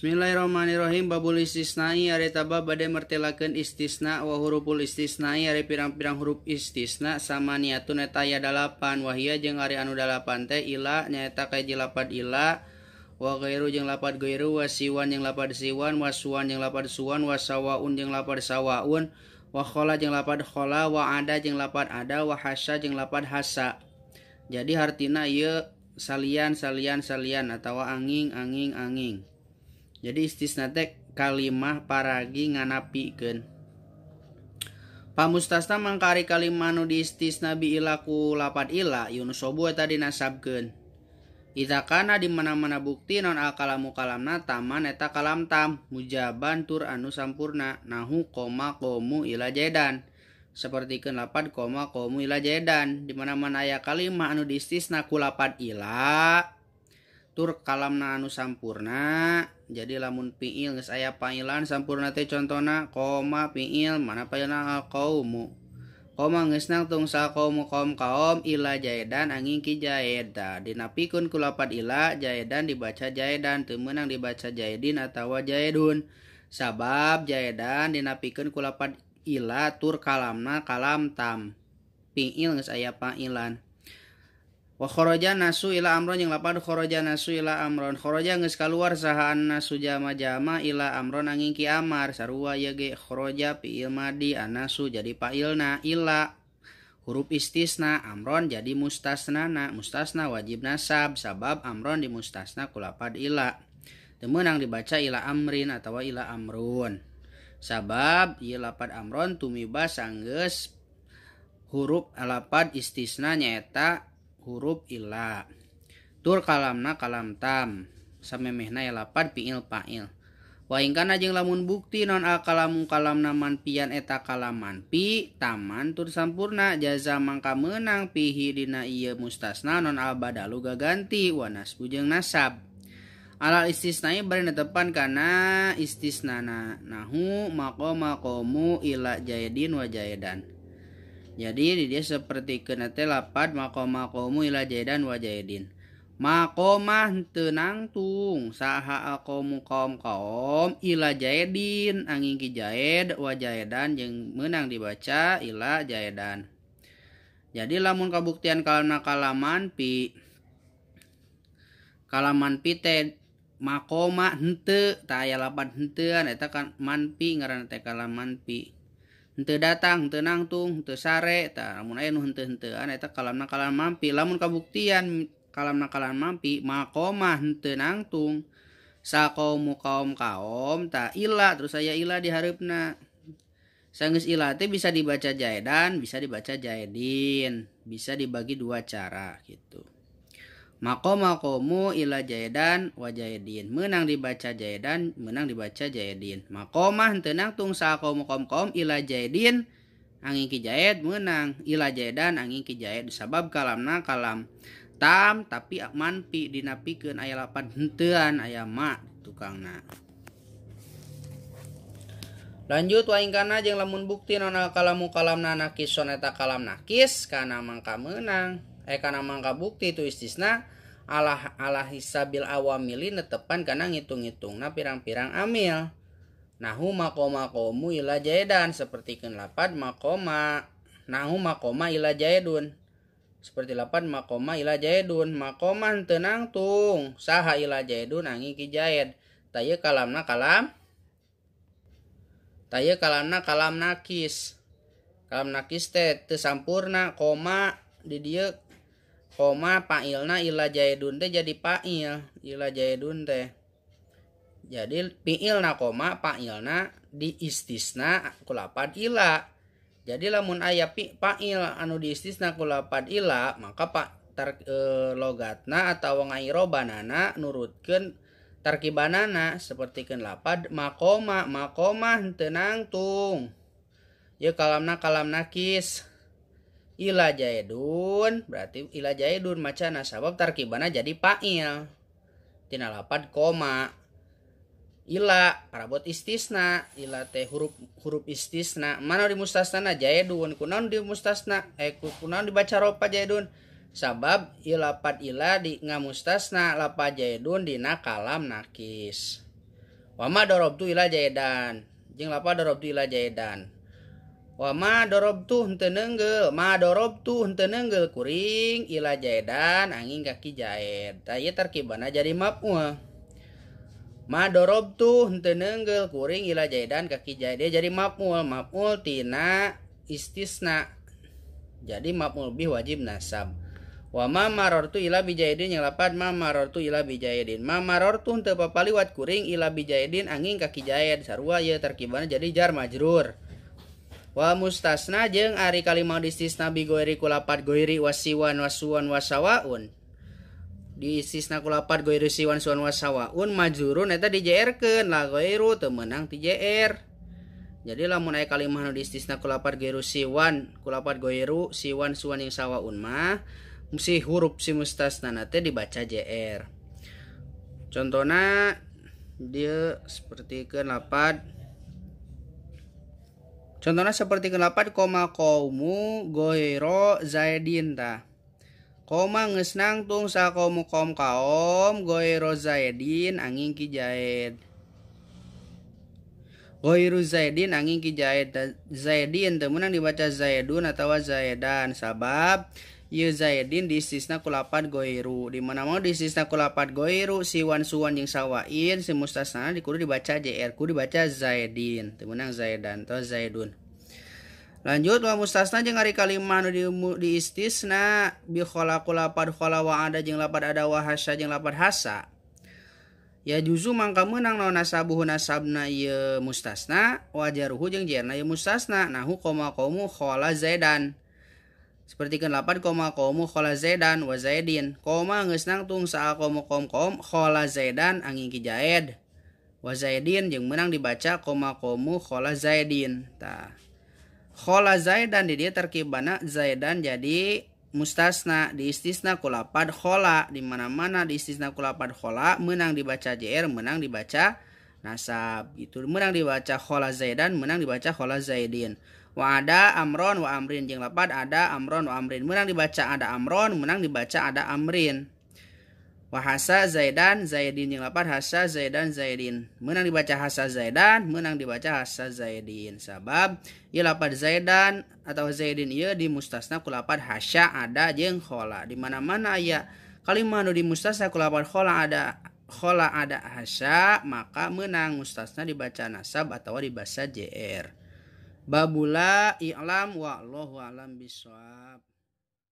Bismillahirrahmanirrahim. Babul istisnai ari tabab bade mertelakeun istisna wa huruful istisnai ari pirang-pirang huruf istisna samaniatun eta aya 8 wahia jeung ari anu 8 teh ila nyaeta kahiji lapad ila wa ghairu jeung lapad ghairu wa siwan jeung lapad siwan wa suwan jeung lapad suwan wa sawaun jeung lapad sawaun wa khala jeung lapad khala wa ada jeung lapad ada wa hasa jeung lapad hasa. Jadi hartina ieu salian atawa anging. Jadi istisna teh kalimah paragi nganapikeun. Pamustasna mangkari kalimah nu diistisna bi ila ku lapad ila yunusobu eta dinasabkeun. Idza kana di mana-mana bukti non al kalamu kalamna taman eta kalam tam mujaban tur anu sampurna nahu koma komu ila jaidan. Sapertikeun lapad koma komu ila jaidan di mana-mana aya kalimah anu diistisna ku lapad ila tur kalamna anu sampurna. Jadi lamun fiil geus aya pailan sampurna teh contona koma fiil mana pailna al qaumu. Koma geus nangtung sa qaumu kaum ila jaidan angin ki jaid. Dinapikeun ku lapad ila jaidan dibaca jaidan teu meunang dibaca jaidin atawa jaidun. Sabab jaidan dinapikeun ku lapad ila tur kalamna kalam tam. Fiil geus aya pailan. Wa kharaja nasu ila amron jeung lapad kharaja nasu ila amron. Kharaja geus kaluar saha nasu jama-jama ila amron angin ki amar sarua ye ge kharaja fiil madi anasu jadi pailna ila huruf istisna amron jadi mustasnana mustasna wajib nasab sabab amron dimustasna ku lapad ila teu meunang dibaca ila amrin atawa ila amrun sabab ieu lapad amron tumiba sanggeus huruf lapad istisna nyaeta huruf ila tur kalamna kalam tam samemehna ya lapad fiil fa'il wa ingkana jeung lamun bukti non al kalamu kalamna manpian eta kalam manpi taman tur sampurna jaza mangka meunang pihi dina ieu mustasna non al badalu gaganti wa nasbu jeung nasab alal istisnai bari netepan kana istisnana nahu maqama qamu ila jaidin wa jaidan. Jadi dia seperti kena teh lapad maqama qaumu ila jaidan wa jaidin. Maqamah teu nangtung saha aqaumu kaum ila jaidin angin ki jaid wa jaidan jeung meunang dibaca ila jaidan. Jadi lamun kabuktian kalamna kalaman pi teh maqama henteu tah aya lapad henteuan eta kan manpi ngaranna teh kalaman pi. Henteu datang, henteu nangtung, henteu sare, tah lamun aya nu henteu-henteuan eta kalamna kalam mampi. Lamun kabuktian kalamna kalam mampi, maqamah henteu nangtung. Saqaumu kaum tah ila terus aya ila di hareupna. Sanggeus ila teh bisa dibaca jaidan, bisa dibaca jaidin. Bisa dibagi dua cara gitu. Maqama qaumu ila jaidan wa jaidin. Meunang dibaca jaidan, meunang dibaca jaidin. Maqamah henteu nangtung sa qaum ila jaidin angin ki jaid meunang ila jaidan angin ki jaid sabab kalamna kalam tam tapi manpi dinapikeun aya lapad henteuan aya ma tukangna. Lanjut wa ingkana jeung lamun bukti nona kalamu kalamna nakison eta kalam nakis kana mangka meunang kana mangka bukti itu istisna ala hisabil awamili netepan kana ngitung-ngitungna pirang-pirang amil. Nahu maqama qaumu ila jaidan sapertikeun lapad maqama. Nahu maqama ila jaidun. Seperti lapad maqama ila jaidun. Maqama henteu nangtung saha ila jaidun angin ki jaid. Tah kalamna kalam nakis. Kalam nakis teh teu sampurna koma di dieu koma pailna ila jaidun teh jadi pail ila jaidun teh jadi fiilna koma pailna di istisna ku lapad ila. Jadi lamun aya pail anu di istisna ku lapad ila maka logatna atawa ngairobanana nurutkeun tarkibanana sapertikeun lapad maqama henteu nangtung ye kalamna kalam nakis ila jaidun berarti ila jaidun macana sabab tarkibana jadi fa'il tina lapad koma ila parabot istisna ila teh huruf istisna mana di mustasna jaidun kunaon di mustasna kunaon dibaca ropa jaidun sabab lapad ila di ngamustasna lapad jaidun dina kalam nakis Wa ma darabtu ila Zaidan jeung lapad darabtu ila Zaidan. Wa ma darabtu henteu neunggel, ma darabtu henteu neunggel kuring ila Zaidan angin kaki Zaid. Tah ieu tarkibana jadi maf'ul. Ma darabtu henteu neunggel kuring ila Zaidan kaki Zaid dia jadi maf'ul, maf'ul tina istisna. Jadi maf'ul bih wajib nasab. Wa ma marartu ila bi Zaidin yang lapad ma marartu ila bi Zaidin. Ma marartu henteu papaliwat kuring ila bi Zaidin angin kaki Zaid. Sarua ieu tarkibana jadi jar majrur. Wa mustasna jeung ari kalimah istisna bi goiri ku lapad goiri wasiwan wasuwan wasawaun. Di istisna ku lapad goiri siwan suwan wasawaun majrurun eta dijerkeun la goiru teu meunang ti JR. Jadi lamun aya kalimah nu istisna ku lapad goiru siwan ku lapad goiru siwan suwan yang sawaun mah si huruf si mustasna teh dibaca JR. Contohna dia sepertikeun lapad. Contohna sepertikeun lapad koma qaumu goiro Zaidin tah. Koma geus nangtung sa qaumu kaum goiro Zaidin angin ki Zaid. Goiru Zaidin angin ki Zaid. Zaidin teu meunang dibaca Zaidun atawa Zaidan sabab ieu Zaidin di istisna ku lapad goiru. Di mana mau di istisna ku lapad goiru siwan suwan jeung sawain si mustasna kudu dibaca JR, kudu dibaca Zaidin, teu meunang Zaidan atau Zaidun. Lanjut wa mustasna jeung ari kalimah nu di istisna bi khala ku lapad khala wa ada jeung lapad ada wa hasya jeung lapad hasa. Ya juzu mangka meunang naon nasabuhu nasabna ieu mustasna wajaruhu jeung jerna ieu mustasna nahu koma qaumu khala Zaidan. Sepertikeun lapad koma qaumu khala Zaidan wa Zaidin. Koma geus nangtung sa qaumu kaum khala Zaidan angin ki Zaid. Wa Zaidin jeung meunang dibaca koma qaumu khala Zaidin. Tah. Khala Zaidan di dieu tarkibana Zaidan jadi mustasna di istisna ku lapad khala. Di mana-mana di istisna ku lapad khala meunang dibaca JR, meunang dibaca nasab. Gitu. Meunang dibaca khala Zaidan, meunang dibaca khala Zaidin. Wa ada amron wa amrin jeung lapad ada amron wa amrin. Meunang dibaca ada amron, meunang dibaca ada amrin. Wa hasa Zaidan Zaidin jeung lapad hasa Zaidan Zaidin. Meunang dibaca hasa Zaidan, meunang dibaca hasa Zaidin. Sabab ieu lapad Zaidan atau Zaidin ieu di mustasna ku lapad hasya ada jeung khala. Di mana-mana aya kalimah nu di mustasna ku lapad khala ada hasya, maka meunang mustasna dibaca nasab atawa dibaca JR. Babula i'lam wa Allahu a'lam bishawab.